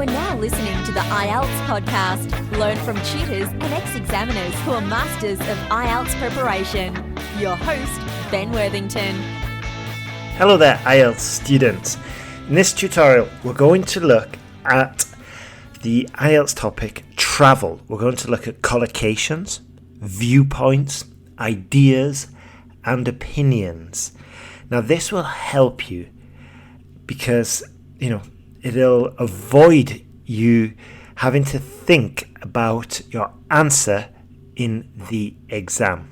are now listening to the IELTS podcast. Learn from tutors and ex-examiners who are masters of IELTS preparation. Your host, Ben Worthington. Hello there, IELTS students. In this tutorial, we're going to look at the IELTS topic, travel. We're going to look at collocations, viewpoints, ideas, and opinions. Now, this will help you because, it'll avoid you having to think about your answer in the exam.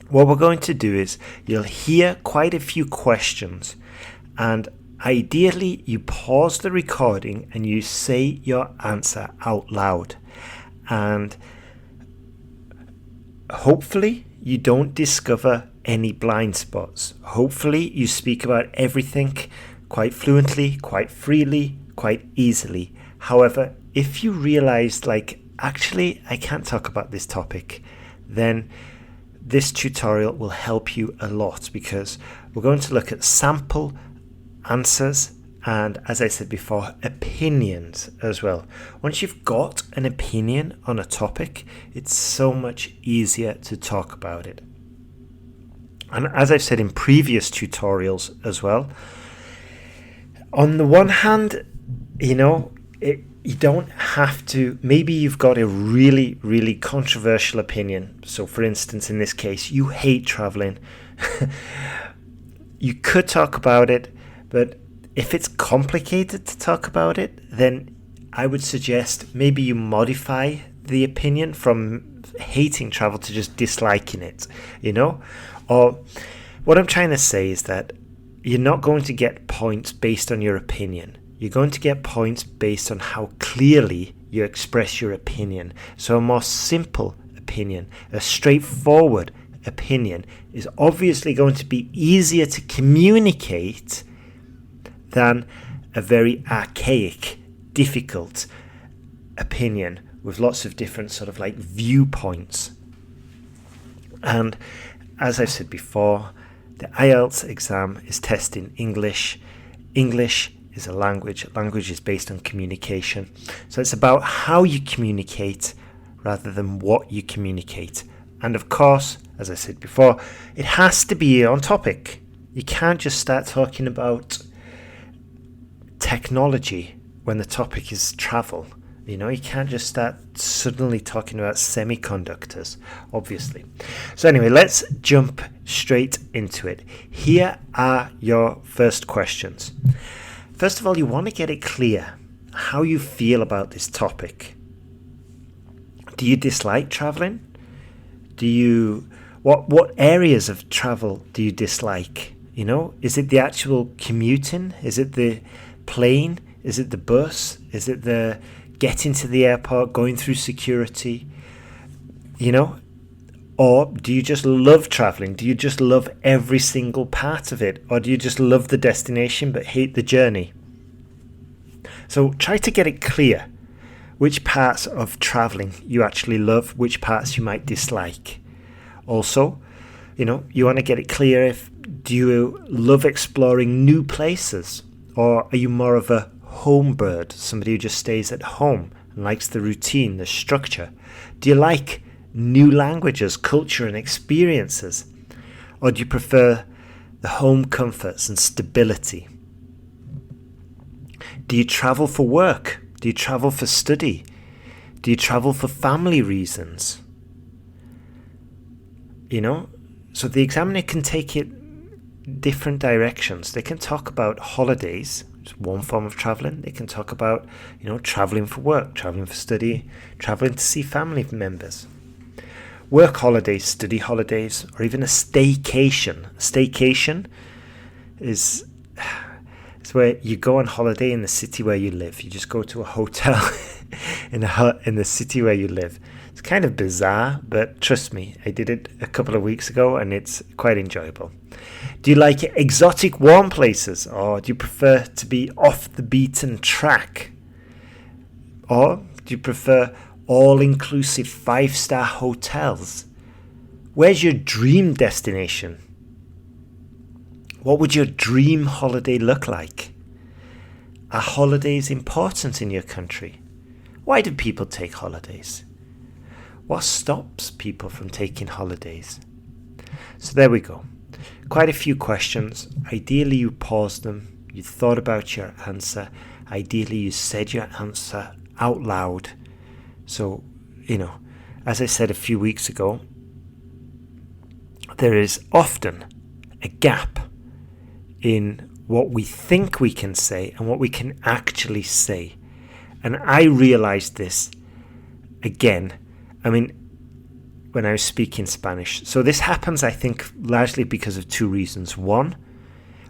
What we're going to do is you'll hear quite a few questions, and ideally you pause the recording and you say your answer out loud. And hopefully you don't discover any blind spots. Hopefully you speak about everything quite fluently, quite freely, quite easily. However, if you realize, actually, I can't talk about this topic, then this tutorial will help you a lot, because we're going to look at sample answers and, as I said before, opinions as well. Once you've got an opinion on a topic, it's so much easier to talk about it. And as I've said in previous tutorials as well, on the one hand, you don't have to, maybe you've got a really, really controversial opinion. So for instance, in this case, you hate traveling. You could talk about it, but if it's complicated to talk about it, then I would suggest maybe you modify the opinion from hating travel to just disliking it, Or what I'm trying to say is that you're not going to get points based on your opinion. You're going to get points based on how clearly you express your opinion. So a more simple opinion, a straightforward opinion, is obviously going to be easier to communicate than a very archaic, difficult opinion with lots of different viewpoints. And as I've said before, the IELTS exam is testing English. English is a language. Language is based on communication. So it's about how you communicate rather than what you communicate. And of course, as I said before, it has to be on topic. You can't just start talking about technology when the topic is travel. You can't just start suddenly talking about semiconductors, obviously. So anyway, let's jump straight into it. Here are your first questions. First of all, you want to get it clear how you feel about this topic. Do you dislike traveling? What areas of travel do you dislike? Is it the actual commuting? Is it the plane? Is it the bus? Is it the getting to the airport, going through security? Or do you just love traveling? Do you just love every single part of it? Or do you just love the destination but hate the journey? So try to get it clear which parts of traveling you actually love, which parts you might dislike. Also, you want to get it clear do you love exploring new places, or are you more of a home bird, somebody who just stays at home and likes the routine, the structure? Do you like new languages, culture and experiences? Or do you prefer the home comforts and stability? Do you travel for work? Do you travel for study? Do you travel for family reasons? So the examiner can take it different directions. They can talk about holidays. It's one form of traveling. They can talk about, traveling for work, traveling for study, traveling to see family members. Work holidays, study holidays, or even a staycation. A staycation is where you go on holiday in the city where you live. You just go to a hotel in the city where you live. It's kind of bizarre, but trust me, I did it a couple of weeks ago and it's quite enjoyable. Do you like exotic warm places, or do you prefer to be off the beaten track? Or do you prefer all-inclusive 5-star hotels? Where's your dream destination? What would your dream holiday look like? Are holidays important in your country? Why do people take holidays? What stops people from taking holidays? So there we go. Quite a few questions. Ideally you paused them, you thought about your answer. Ideally you said your answer out loud. So, as I said a few weeks ago, there is often a gap in what we think we can say and what we can actually say. And I realized this again, when I was speaking Spanish. So this happens, I think, largely because of two reasons. One,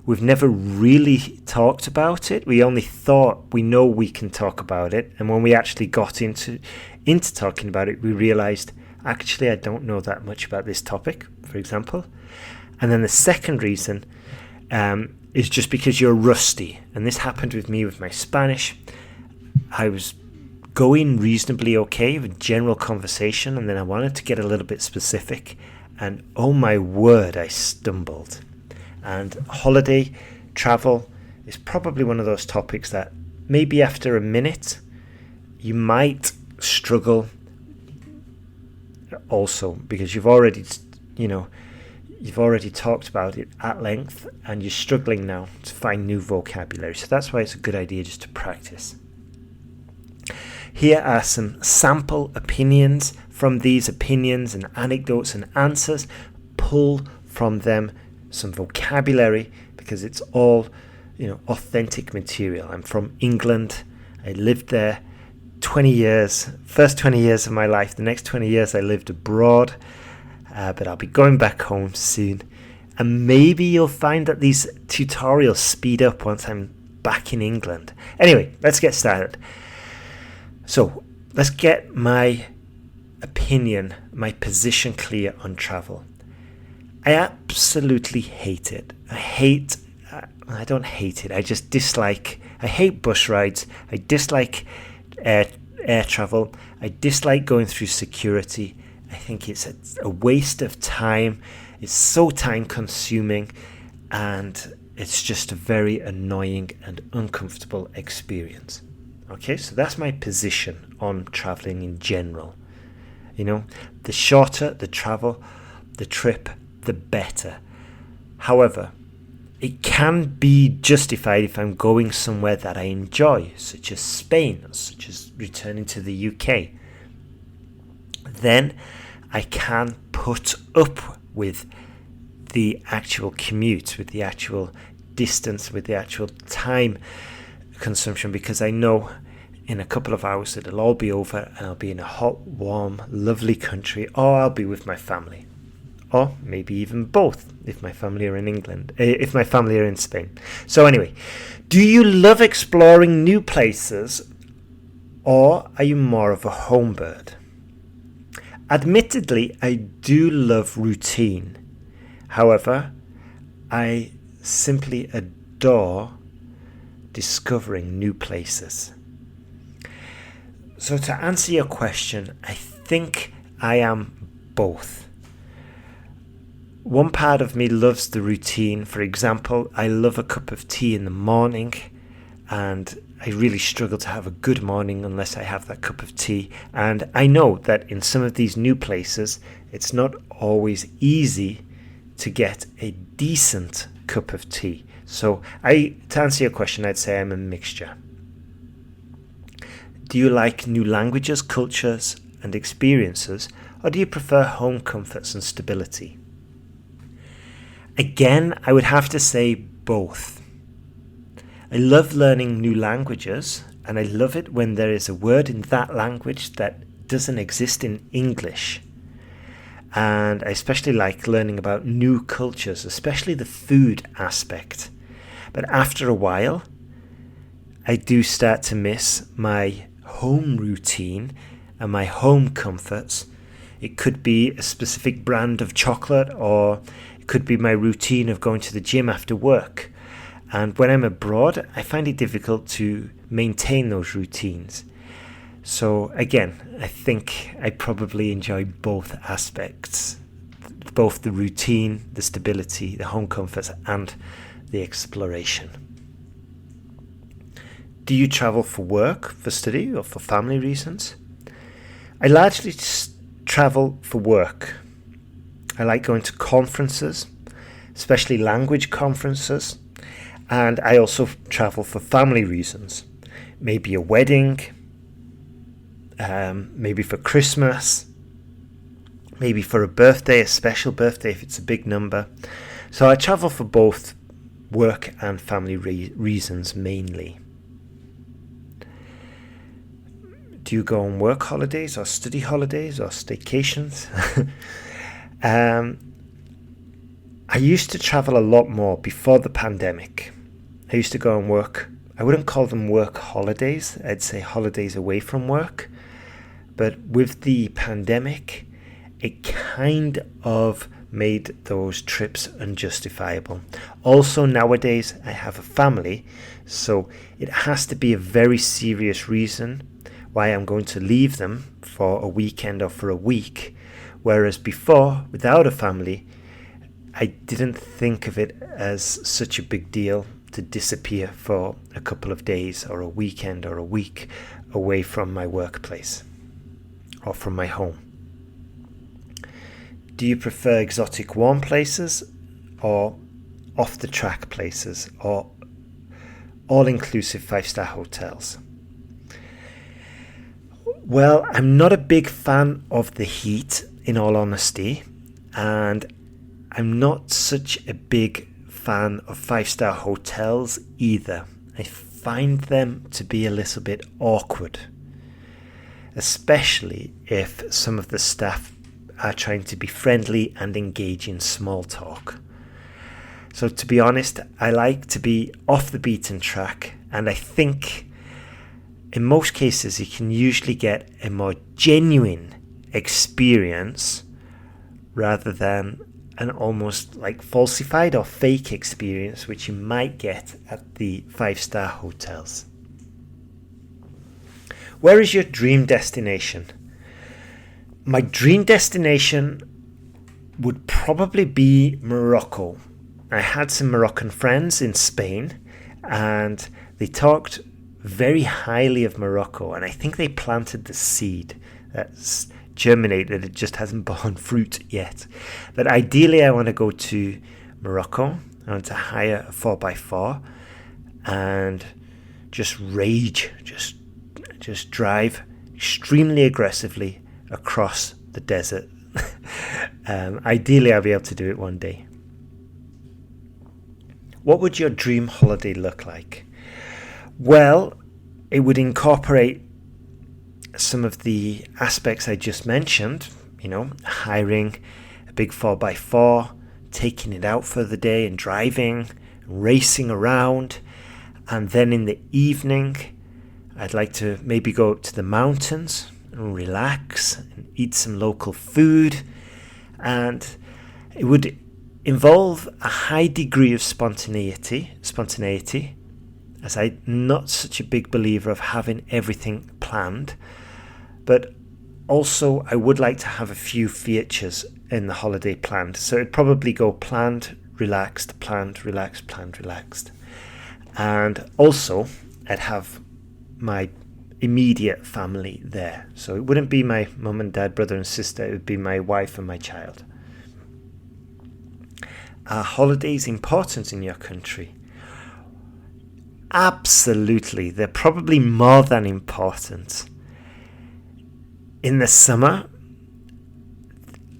we've never really talked about it. We only thought we know we can talk about it. And when we actually got into talking about it, we realized, actually, I don't know that much about this topic, for example. And then the second reason is just because you're rusty. And this happened with me with my Spanish. I was going reasonably okay with general conversation, and then I wanted to get a little bit specific, and oh my word, I stumbled. And holiday travel is probably one of those topics that maybe after a minute you might struggle also, because you've already talked about it at length and you're struggling now to find new vocabulary. So that's why it's a good idea just to practice. Here are some sample opinions. From these opinions and anecdotes and answers, pull from them some vocabulary, because it's all, authentic material. I'm from England. I lived there 20 years. First 20 years of my life. The next 20 years I lived abroad. But I'll be going back home soon. And maybe you'll find that these tutorials speed up once I'm back in England. Anyway, let's get started. So let's get my opinion, my position clear on travel. I absolutely hate it. I don't hate it. I just dislike. I hate bus rides. I dislike air travel. I dislike going through security. I think it's a waste of time. It's so time consuming, and it's just a very annoying and uncomfortable experience. Okay, so that's my position on traveling in general. The shorter the travel, the trip, the better. However, it can be justified if I'm going somewhere that I enjoy, such as Spain, such as returning to the UK. Then I can put up with the actual commute, with the actual distance, with the actual time consumption, because I know in a couple of hours it'll all be over and I'll be in a hot, warm, lovely country, or I'll be with my family, or maybe even both if my family are in England, if my family are in Spain. So anyway, do you love exploring new places, or are you more of a home bird? Admittedly, I do love routine. However, I simply adore discovering new places. So to answer your question, I think I am both. One part of me loves the routine. For example, I love a cup of tea in the morning, and I really struggle to have a good morning unless I have that cup of tea. And I know that in some of these new places, it's not always easy to get a decent cup of tea. So to answer your question, I'd say I'm a mixture. Do you like new languages, cultures, and experiences, or do you prefer home comforts and stability? Again, I would have to say both. I love learning new languages, and I love it when there is a word in that language that doesn't exist in English. And I especially like learning about new cultures, especially the food aspect. But after a while, I do start to miss my home routine and my home comforts. It could be a specific brand of chocolate, or it could be my routine of going to the gym after work. And when I'm abroad, I find it difficult to maintain those routines. So again, I think I probably enjoy both aspects, both the routine, the stability, the home comforts, and the exploration. Do you travel for work, for study, or for family reasons? I largely travel for work. I like going to conferences, especially language conferences, and I also travel for family reasons. Maybe a wedding, maybe for Christmas, maybe for a birthday, a special birthday if it's a big number. So I travel for both work and family reasons mainly. Do you go on work holidays or study holidays or staycations? I used to travel a lot more before the pandemic. I used to go on work. I wouldn't call them work holidays. I'd say holidays away from work. But with the pandemic, it kind of made those trips unjustifiable. Also, nowadays, I have a family, so it has to be a very serious reason why I'm going to leave them for a weekend or for a week. Whereas before, without a family, I didn't think of it as such a big deal to disappear for a couple of days or a weekend or a week away from my workplace or from my home. Do you prefer exotic warm places or off-the-track places or all-inclusive 5-star hotels? Well, I'm not a big fan of the heat, in all honesty, and I'm not such a big fan of 5-star hotels either. I find them to be a little bit awkward, especially if some of the staff are trying to be friendly and engage in small talk. So to be honest, I like to be off the beaten track, and I think in most cases you can usually get a more genuine experience rather than an almost like falsified or fake experience which you might get at the 5-star hotels. Where is your dream destination? My dream destination would probably be Morocco. I had some Moroccan friends in Spain and they talked very highly of Morocco, and I think they planted the seed that's germinated. It just hasn't borne fruit yet. But ideally I want to go to Morocco. I want to hire a 4x4 and just rage, just drive extremely aggressively across the desert. Ideally I'll be able to do it one day. What would your dream holiday look like? Well, it would incorporate some of the aspects I just mentioned, hiring a big 4x4, taking it out for the day and driving, racing around, and then in the evening I'd like to maybe go up to the mountains and relax and eat some local food, and it would involve a high degree of spontaneity, as I'm not such a big believer of having everything planned, but also I would like to have a few features in the holiday planned. So it'd probably go planned, relaxed, planned, relaxed, planned, relaxed. And also I'd have my immediate family there. So it wouldn't be my mum and dad, brother and sister, it would be my wife and my child. Are holidays important in your country? Absolutely, they're probably more than important. In the summer,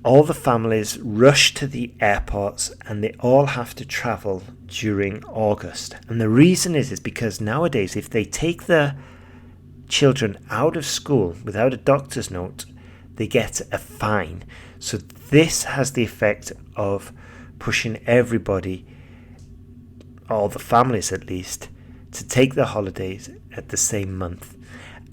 all the families rush to the airports and they all have to travel during August. And the reason is because nowadays, if they take their children out of school without a doctor's note, they get a fine. So this has the effect of pushing everybody, all the families at least, to take their holidays at the same month.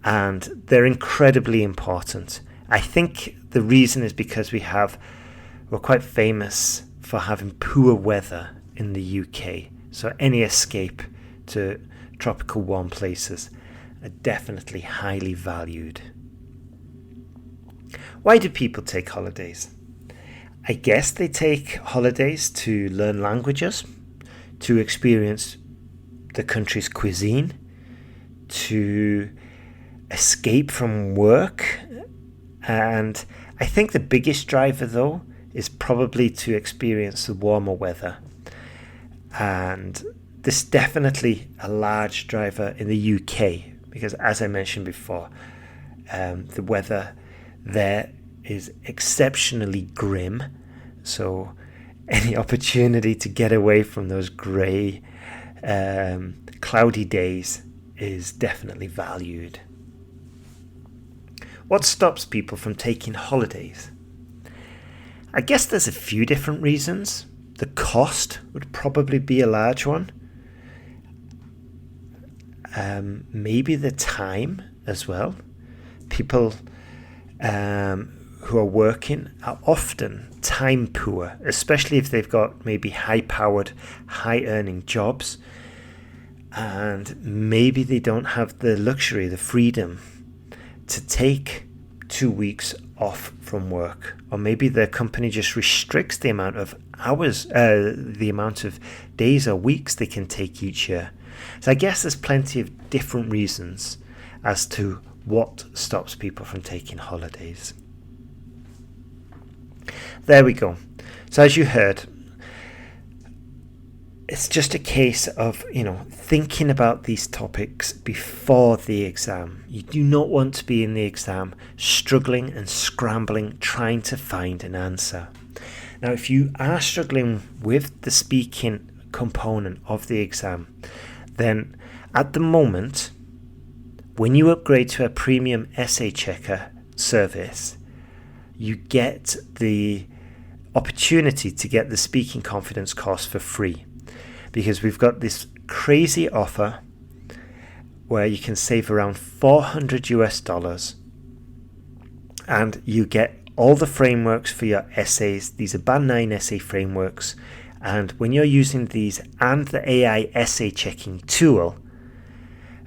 And they're incredibly important. I think the reason is because we're quite famous for having poor weather in the UK. So any escape to tropical warm places are definitely highly valued. Why do people take holidays? I guess they take holidays to learn languages, to experience the country's cuisine, to escape from work. And I think the biggest driver, though, is probably to experience the warmer weather. And this is definitely a large driver in the UK, because as I mentioned before, the weather there is exceptionally grim. So any opportunity to get away from those grey, cloudy days is definitely valued. What stops people from taking holidays? I guess there's a few different reasons. The cost would probably be a large one. Maybe the time as well. People who are working are often time poor, especially if they've got maybe high-powered, high-earning jobs, and maybe they don't have the luxury, the freedom to take 2 weeks off from work, or maybe their company just restricts the amount of hours, the amount of days or weeks they can take each year. So I guess there's plenty of different reasons as to what stops people from taking holidays. There we go. So as you heard, it's just a case of, thinking about these topics before the exam. You do not want to be in the exam struggling and scrambling, trying to find an answer. Now, if you are struggling with the speaking component of the exam, then at the moment, when you upgrade to a premium essay checker service, you get the opportunity to get the speaking confidence course for free, because we've got this crazy offer where you can save around $400 and you get all the frameworks for your essays. These are Band 9 essay frameworks, and when you're using these and the AI essay checking tool,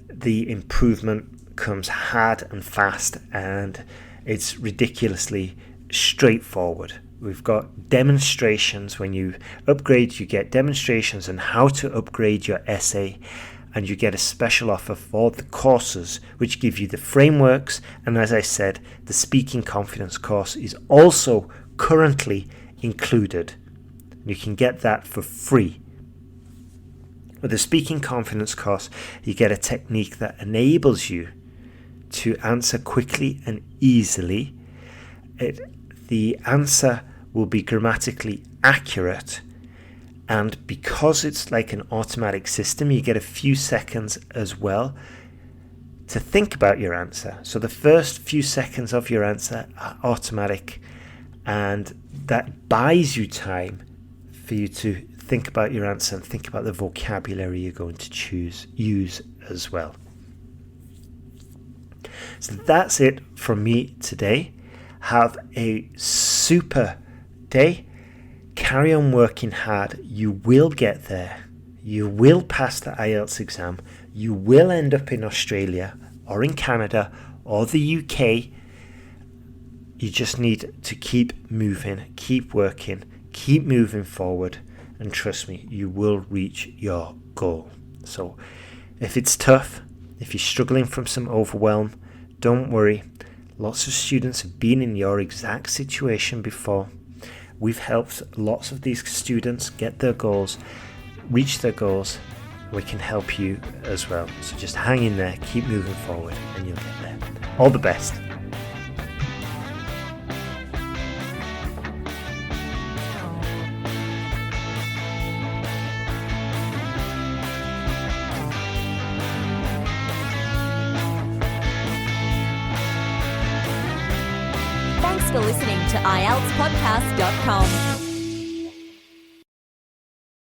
the improvement comes hard and fast, and it's ridiculously straightforward. We've got demonstrations. When you upgrade, you get demonstrations on how to upgrade your essay, and you get a special offer for the courses which give you the frameworks. And as I said, the speaking confidence course is also currently included. You can get that for free. With the speaking confidence course, you get a technique that enables you to answer quickly and easily. The answer will be grammatically accurate, and because it's like an automatic system, you get a few seconds as well to think about your answer. So the first few seconds of your answer are automatic, and that buys you time for you to think about your answer and think about the vocabulary you're going to use as well. So that's it from me today. Have a super day. Carry on working hard. You will get there. You will pass the IELTS exam. You will end up in Australia or in Canada or the UK. You just need to keep moving, keep working, keep moving forward, and trust me, you will reach your goal. So if it's tough, if you're struggling from some overwhelm, don't worry. Lots of students have been in your exact situation before. We've helped lots of these students get their goals, reach their goals. We can help you as well. So just hang in there, keep moving forward, and you'll get there. All the best. Thanks for listening to IELTSPodcast.com.